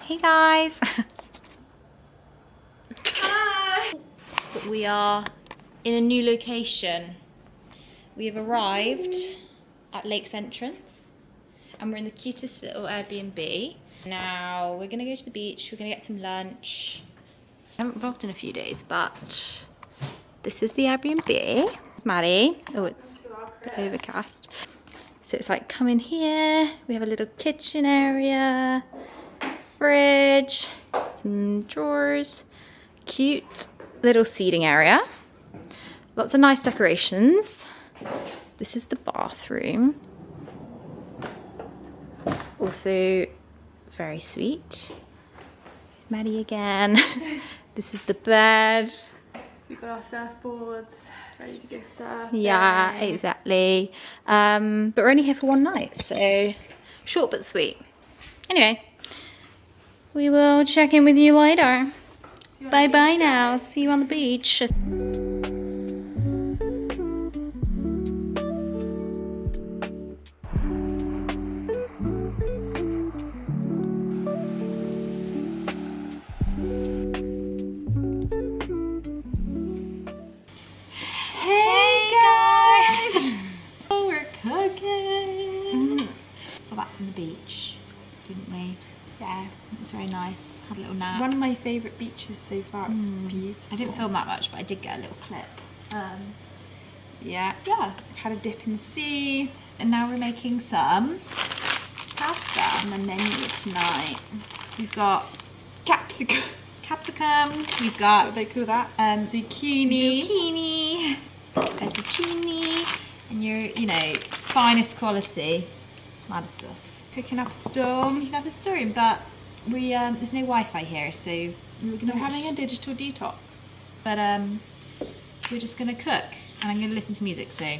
Hey guys! Hi! But we are in a new location. We have arrived at Lake's entrance and we're in the cutest little Airbnb. Now we're gonna go to the beach, we're gonna get some lunch. I haven't vlogged in a few days, but this is the Airbnb. It's Maddy. Oh, it's a bit overcast. So it's like, come in here, we have a little kitchen area, fridge, some drawers, cute little seating area, lots of nice decorations. This is the bathroom. Also very sweet. Here's Maddy again. This is the bed. We've got our surfboards, ready to go surfing. Yeah, exactly. But we're only here for one night, so short but sweet. Anyway, we will check in with you later. Bye bye now. See you on the beach. Hey guys! Oh, we're cooking. Got back from the beach, didn't we? Yeah. It was very nice. Had a little nap. It's one of my favourite beaches so far. It's beautiful. I didn't film that much, but I did get a little clip. Yeah. Had a dip in the sea. And now we're making some Pasta on the menu tonight. We've got capsicums. We've got What do they call that? Zucchini. fettuccine, and your, finest quality tomato sauce. Cooking up a storm. We can have a story, but we there's no Wi-Fi here, so We're having a digital detox. But we're just gonna cook, and I'm gonna listen to music. So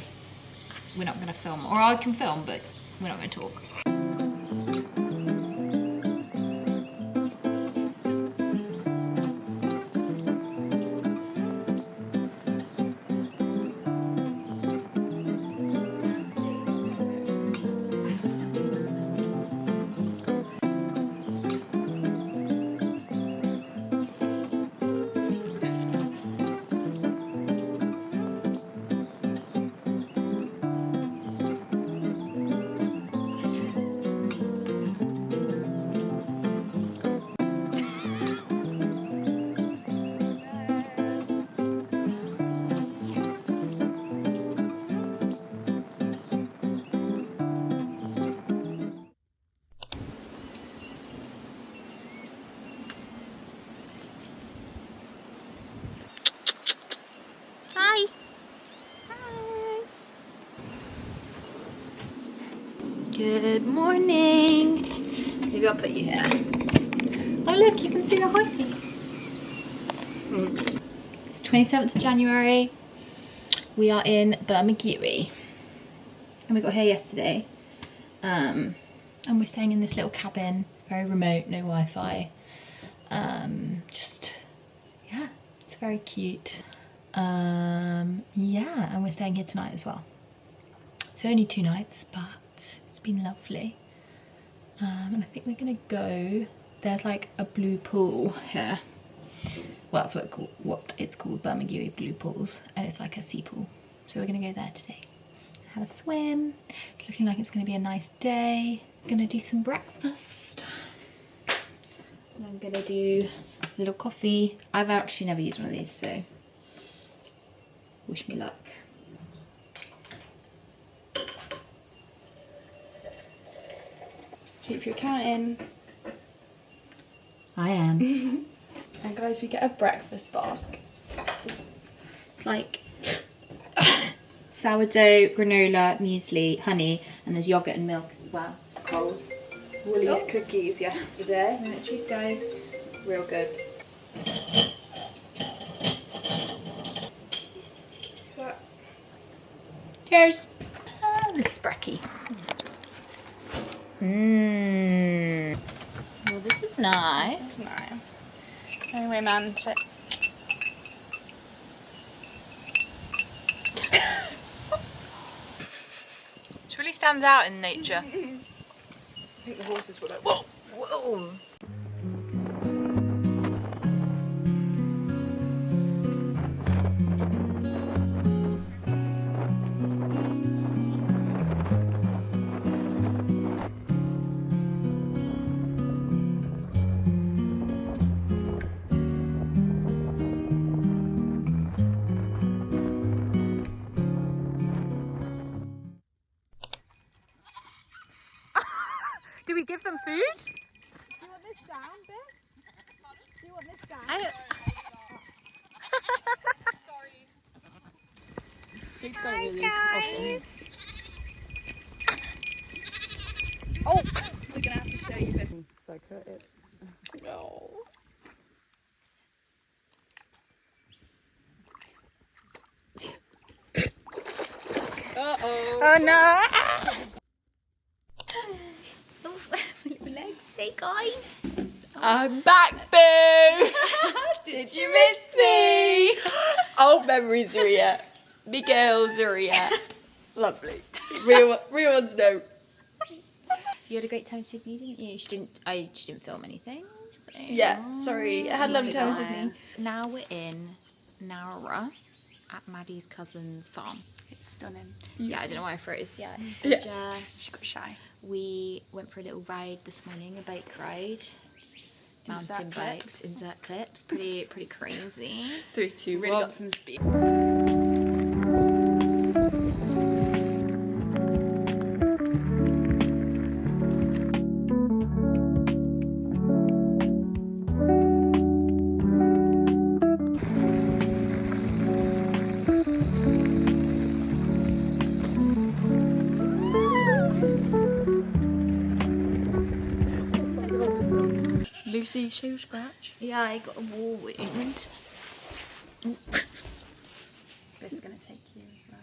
we're not gonna film, or I can film, but we're not gonna talk. Hi. Hi. Good morning. Maybe I'll put you here. Oh look, you can see the horses. It's 27th of January. We are in Bermagui. And we got here yesterday. And we're staying in this little cabin, very remote, no Wi-Fi. Yeah, it's very cute. Yeah, and we're staying here tonight as well. So only 2 nights, but it's been lovely. And I think we're gonna go, there's like a blue pool here. Well, that's what it's called, Bermagui Blue Pools, and it's like a sea pool. So we're gonna go there today. Have a swim. It's looking like it's gonna be a nice day. Gonna do some breakfast. And I'm gonna do a little coffee. I've actually never used one of these, so wish me luck. Hope you're counting. I am. And guys, we get a breakfast basket. It's like sourdough, granola, muesli, honey, and there's yogurt and milk as well. Coles. Woolies cookies yesterday. No, cheers guys. Real good. What's that? Cheers. This is brekkie. Mmm. Well, this is nice. Nice. Very romantic. It really stands out in nature. I think the horses were like, whoa! Whoa. some food? Do you want this down, Biff? Do you want this down? Hi guys. Oh, we're gonna have to show you this. So I cut it. No. Uh-oh. Oh no. Oh, my little legs. Say, guys. I'm back, boo. Did you miss me? Old memories are here. The girls are here. Lovely. Real ones know. You had a great time in Sydney, didn't you? She didn't film anything. So. Yeah, sorry. I had a lovely time with Sydney. Now we're in Nowra at Maddy's cousin's farm. It's stunning. Yeah, I don't know why I froze. Yeah, Yeah. She got shy. we went for a little ride this morning, a bike ride. Mountain Insert bikes, clips. insert clips. Pretty crazy. 3, 2, Really 1. got some speed. Lucy, shoe scratch. Yeah, I got a war wound. Biff's gonna take you as well.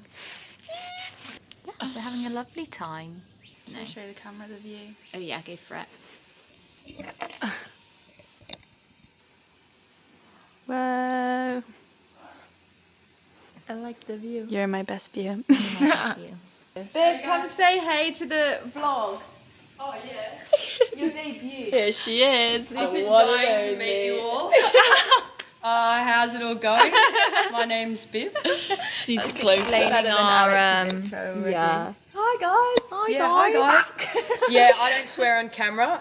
We're having a lovely time. No. I'll show the camera the view. Oh yeah, go for it. Whoa. I like the view. You're my best view. Thank you. Biff, come say hey to the vlog. Oh yeah. Your debut. Here she is. I've been dying to meet you all. How's it all going? My name's Biff. She's closer. Explaining our Yeah. Hi guys. Yeah, hi guys. Yeah, I don't swear on camera.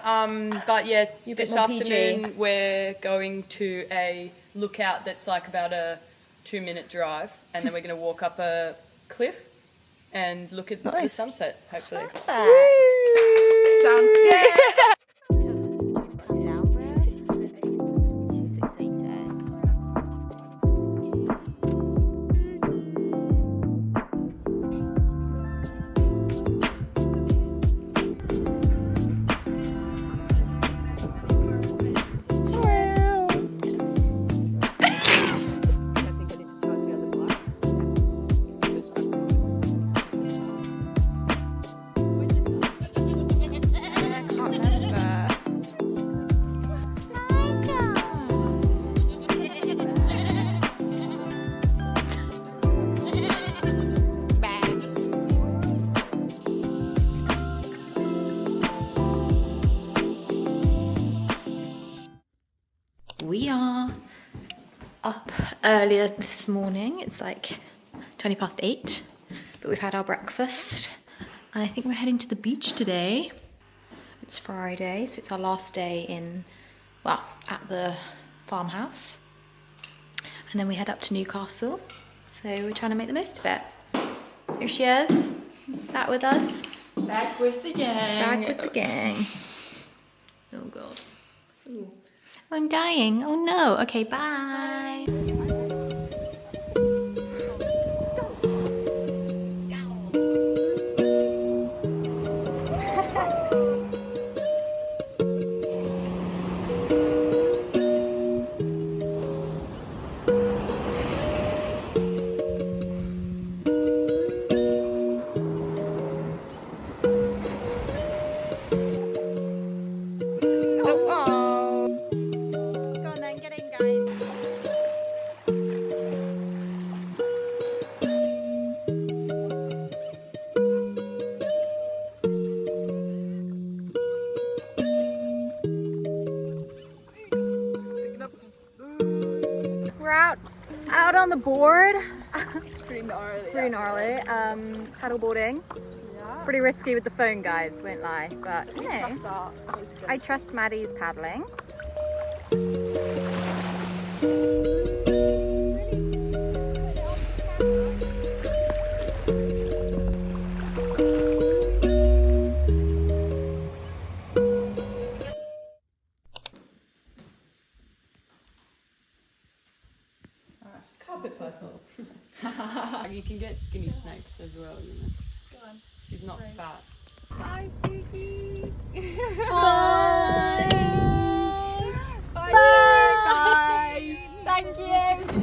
But yeah, this more PG. afternoon we're going to a lookout that's like about a 2-minute drive, and then we're going to walk up a cliff and look at the sunset, hopefully. Sounds good. Calm down, bro. She's excited. We are up earlier this morning. It's like 8:20, but we've had our breakfast and I think we're heading to the beach today. It's Friday, so it's our last day at the farmhouse. And then we head up to Newcastle. So we're trying to make the most of it. Here she is, back with us. Back with the gang. Back with the gang. Oh god. Ooh. I'm dying. Oh no. Okay, bye. Out on the board. It's pretty gnarly. It's pretty gnarly. Paddle boarding. Yeah. It's pretty risky with the phone, guys, won't lie. But you know, I trust Maddy's paddling. Carpet python. You can get skinny snakes as well, you know. Go on. She's not fat. Bye, Piggy. Bye. Bye. Bye. Thank you.